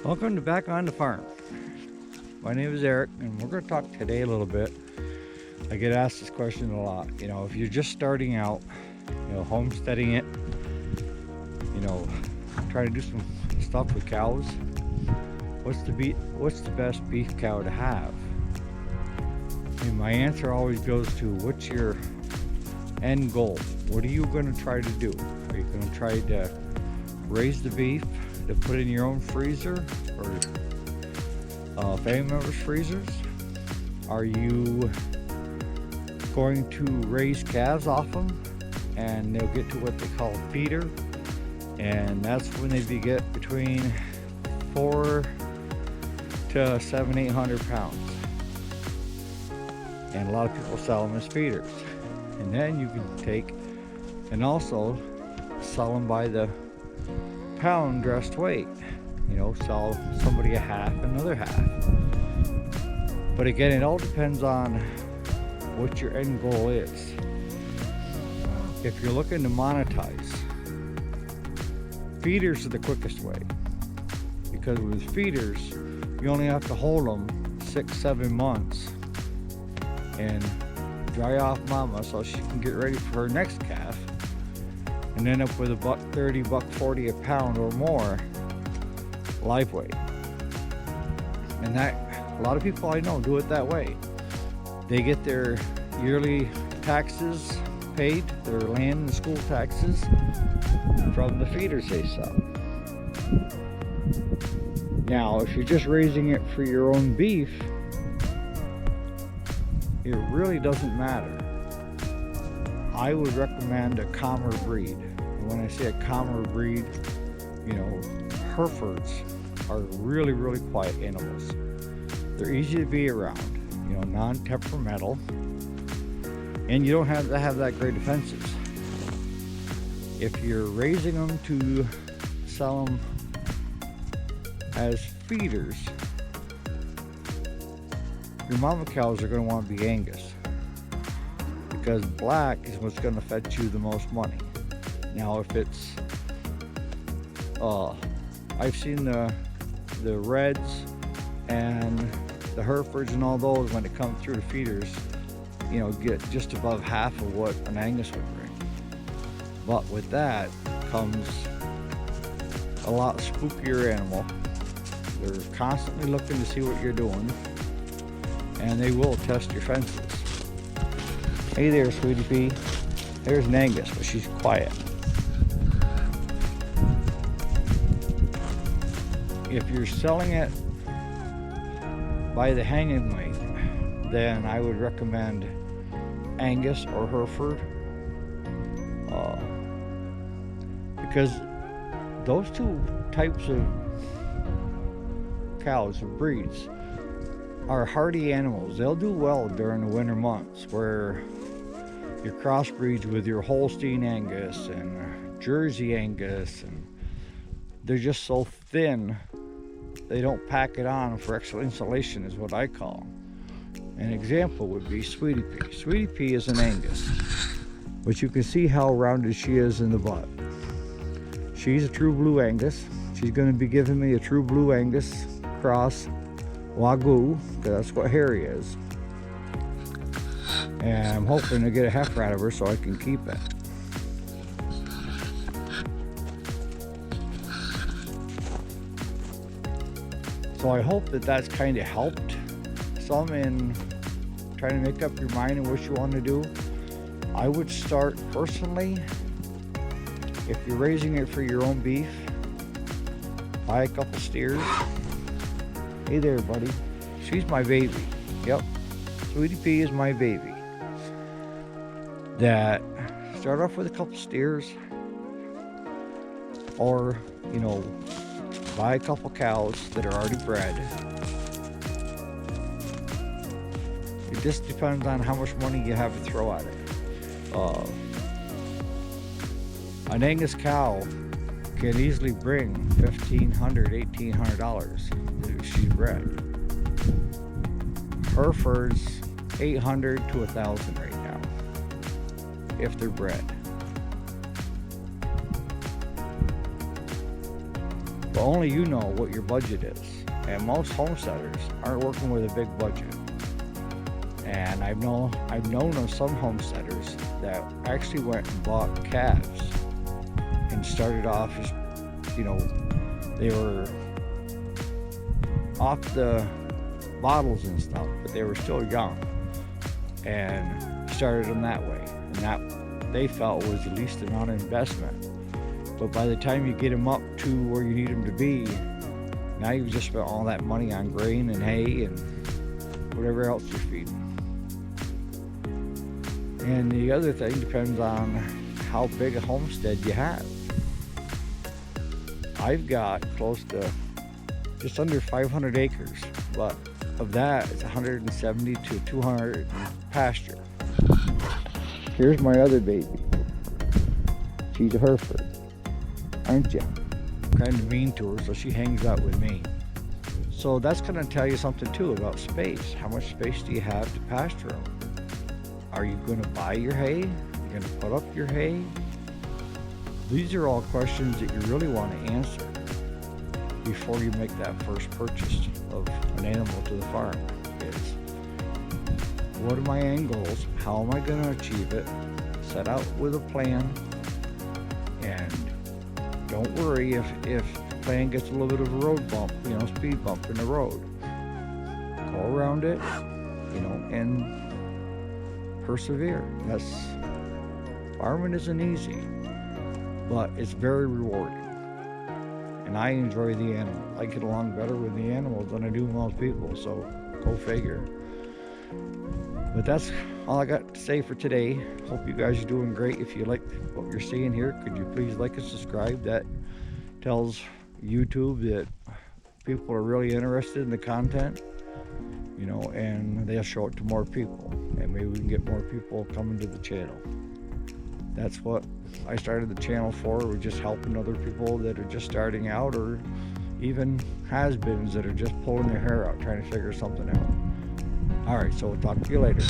Welcome to Back on the Farm. My name is Eric, and we're going to talk today a little bit. I get asked this question a lot. If you're just starting out, homesteading it, trying to do some stuff with cows, what's the best beef cow to have? And my answer always goes to, what's your end goal? What are you going to try to do? Are you going to try to raise the beef to put in your own freezer or family members' freezers? Are you going to raise calves off them and they'll get to what they call a feeder, and that's when they get between 400 to 800 pounds, and a lot of people sell them as feeders. And then you can take and also sell them by the pound dressed weight. Sell somebody a half, another half. But again, it all depends on what your end goal is. If you're looking to monetize, feeders are the quickest way, because with feeders you only have to hold them 6-7 months and dry off mama so she can get ready for her next calf, and end up with $1.30, $1.40 a pound or more live weight. And that, a lot of people I know do it that way. They get their yearly taxes paid, their land and school taxes, from the feeders they sell. Now, if you're just raising it for your own beef, it really doesn't matter. I would recommend a calmer breed. And when I say a calmer breed, Herefords are really, really quiet animals. They're easy to be around, non-temperamental, and you don't have to have that great defenses. If you're raising them to sell them as feeders, your mama cows are going to want to be Angus, because black is what's going to fetch you the most money. Now, if it's I've seen the reds and the Herefords and all those, when it comes through the feeders, get just above half of what an Angus would bring. But with that comes a lot spookier animal. They're constantly looking to see what you're doing, and they will test your fences. Hey there, sweetie pea. There's an Angus, but she's quiet. If you're selling it by the hanging weight, then I would recommend Angus or Hereford, because those two types of cows or breeds are hardy animals. They'll do well during the winter months, where your crossbreeds with your Holstein Angus and Jersey Angus, and they're just so thin they don't pack it on for extra insulation, is what I call. An example would be Sweetie Pea. Sweetie Pea is an Angus, but you can see how rounded she is in the butt. She's a true blue Angus. She's going to be giving me a true blue Angus cross Wagyu, because that's what Harry is. And I'm hoping to get a heifer out of her so I can keep it. So I hope that that's kind of helped some in trying to make up your mind on what you want to do. I would start personally, if you're raising it for your own beef, buy a couple steers. Hey there, buddy. She's my baby. Yep. Sweetie Pea is my baby. That start off with a couple steers, or, buy a couple cows that are already bred. It just depends on how much money you have to throw at it. An Angus cow can easily bring $1,500, $1,800 if she's bred. Herefords, $800 to $1,000 right now, if they're bred. But only you know what your budget is. And most homesteaders aren't working with a big budget. And I've known of some homesteaders that actually went and bought calves and started off as, they were off the bottles and stuff, but they were still young, and started them that way. And that they felt was the least amount of investment. But by the time you get them up to where you need them to be, now you've just spent all that money on grain and hay and whatever else you're feeding. And the other thing depends on how big a homestead you have. I've got close to just under 500 acres, but of that, it's 170 to 200 pasture. Here's my other baby. She's a Hereford, aren't you? Kind of mean to her, so she hangs out with me. So that's going to tell you something too about space. How much space do you have to pasture them? Are you going to buy your hay? Are you going to put up your hay? These are all questions that you really want to answer before you make that first purchase of an animal to the farm. Is what are my end goals? How am I going to achieve it? Set out with a plan, and don't worry if the plan gets a little bit of a road bump, speed bump in the road. Go around it, and persevere. Farming isn't easy, but it's very rewarding. And I enjoy the animal. I get along better with the animals than I do most people, so go figure. But that's all I got to say for today. Hope you guys are doing great. If you like what you're seeing here, could you please like and subscribe? That tells YouTube that people are really interested in the content, and they'll show it to more people, and maybe we can get more people coming to the channel. That's what I started the channel for. We're just helping other people that are just starting out, or even has-beens that are just pulling their hair out trying to figure something out. All right, so we'll talk to you later.